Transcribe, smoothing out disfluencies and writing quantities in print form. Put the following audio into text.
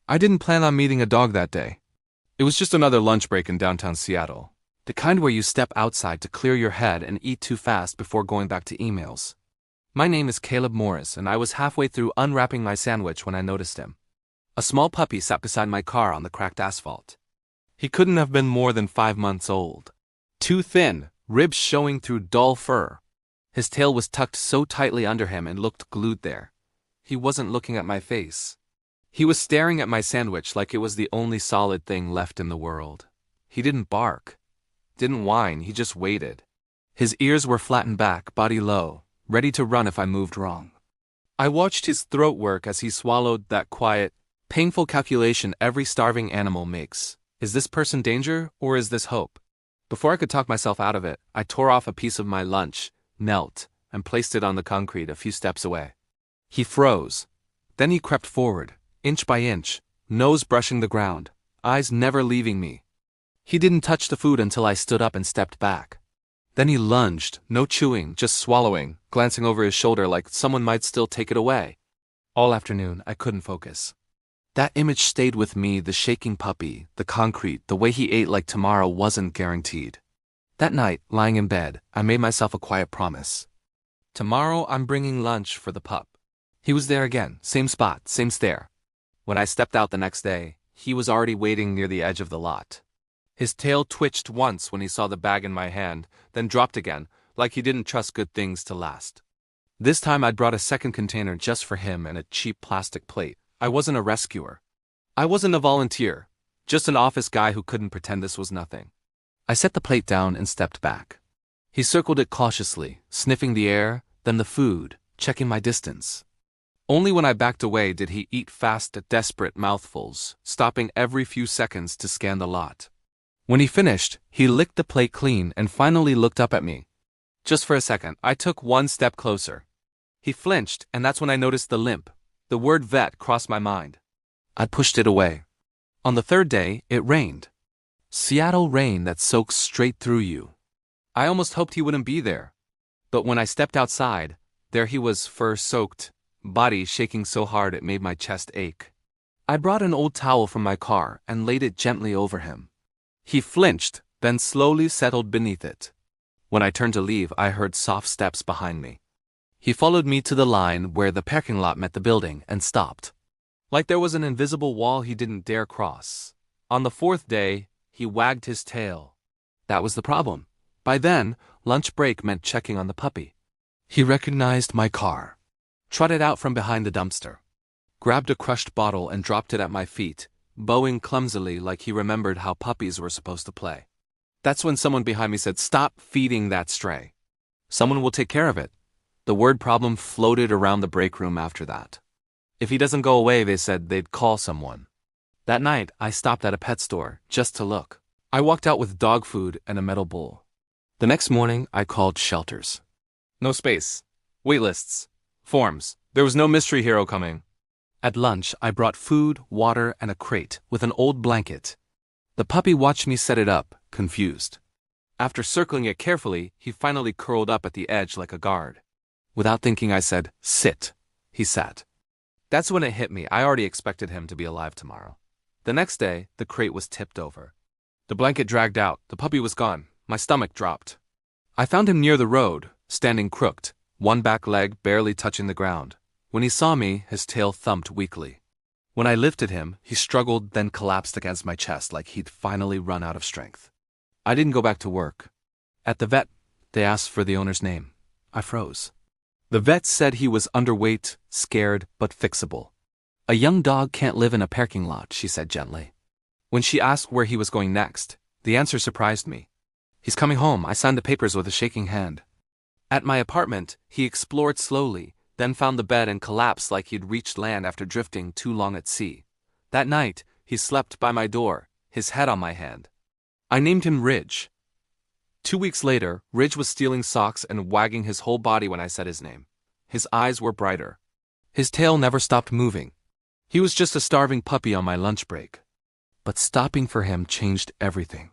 I didn't plan on meeting a dog that day. It was just another lunch break in downtown Seattle. The kind where you step outside to clear your head and eat too fast before going back to emails. My name is Caleb Morris, and I was halfway through unwrapping my sandwich when I noticed him. A small puppy sat beside my car on the cracked asphalt. He couldn't have been more than 5 months old. Too thin, ribs showing through dull fur. His tail was tucked so tightly under him and looked glued there. He wasn't looking at my face. He was staring at my sandwich like it was the only solid thing left in the world. He didn't bark, didn't whine, he just waited. His ears were flattened back, body low, ready to run if I moved wrong. I watched his throat work as he swallowed that quiet, painful calculation every starving animal makes. Is this person danger, or is this hope? Before I could talk myself out of it, I tore off a piece of my lunch, knelt, and placed it on the concrete a few steps away. He froze. Then he crept forward, inch by inch, nose brushing the ground, eyes never leaving me. He didn't touch the food until I stood up and stepped back. Then he lunged, no chewing, just swallowing, glancing over his shoulder like someone might still take it away. All afternoon, I couldn't focus. That image stayed with me, the shaking puppy, the concrete, the way he ate like tomorrow wasn't guaranteed. That night, lying in bed, I made myself a quiet promise. Tomorrow I'm bringing lunch for the pup. He was there again, same spot, same stare. When I stepped out the next day, he was already waiting near the edge of the lot. His tail twitched once when he saw the bag in my hand, then dropped again, like he didn't trust good things to last. This time I'd brought a second container just for him and a cheap plastic plate. I wasn't a rescuer. I wasn't a volunteer, just an office guy who couldn't pretend this was nothing. I set the plate down and stepped back. He circled it cautiously, sniffing the air, then the food, checking my distance. Only when I backed away did he eat fast at desperate mouthfuls, stopping every few seconds to scan the lot. When he finished, he licked the plate clean and finally looked up at me. Just for a second, I took one step closer. He flinched, and that's when I noticed the limp. The word vet crossed my mind. I pushed it away. On the third day, it rained. Seattle rain that soaks straight through you. I almost hoped he wouldn't be there. But when I stepped outside, there he was, fur-soaked, body shaking so hard it made my chest ache. I brought an old towel from my car and laid it gently over him. He flinched, then slowly settled beneath it. When I turned to leave, I heard soft steps behind me. He followed me to the line where the parking lot met the building and stopped. Like there was an invisible wall he didn't dare cross. On the fourth day, he wagged his tail. That was the problem. By then, lunch break meant checking on the puppy. He recognized my car, trotted out from behind the dumpster, grabbed a crushed bottle and dropped it at my feet, bowing clumsily like he remembered how puppies were supposed to play. That's when someone behind me said, "Stop feeding that stray. Someone will take care of it." The word problem floated around the break room after that. If he doesn't go away, they said they'd call someone. That night, I stopped at a pet store just to look. I walked out with dog food and a metal bowl. The next morning, I called shelters. No space. Wait lists. Forms. There was no mystery hero coming. At lunch, I brought food, water, and a crate with an old blanket. The puppy watched me set it up, confused. After circling it carefully, he finally curled up at the edge like a guard. Without thinking, I said, "Sit." He sat. That's when it hit me. I already expected him to be alive tomorrow. The next day, the crate was tipped over. The blanket dragged out. The puppy was gone. My stomach dropped. I found him near the road, standing crooked, one back leg barely touching the ground. When he saw me, his tail thumped weakly. When I lifted him, he struggled, then collapsed against my chest like he'd finally run out of strength. I didn't go back to work. At the vet, they asked for the owner's name. I froze. The vet said he was underweight, scared, but fixable. "A young dog can't live in a parking lot," she said gently. When she asked where he was going next, the answer surprised me. "He's coming home." I signed the papers with a shaking hand. At my apartment, he explored slowly, then found the bed and collapsed like he'd reached land after drifting too long at sea. That night, he slept by my door, his head on my hand. I named him Ridge. 2 weeks later, Ridge was stealing socks and wagging his whole body when I said his name. His eyes were brighter. His tail never stopped moving. He was just a starving puppy on my lunch break. But stopping for him changed everything.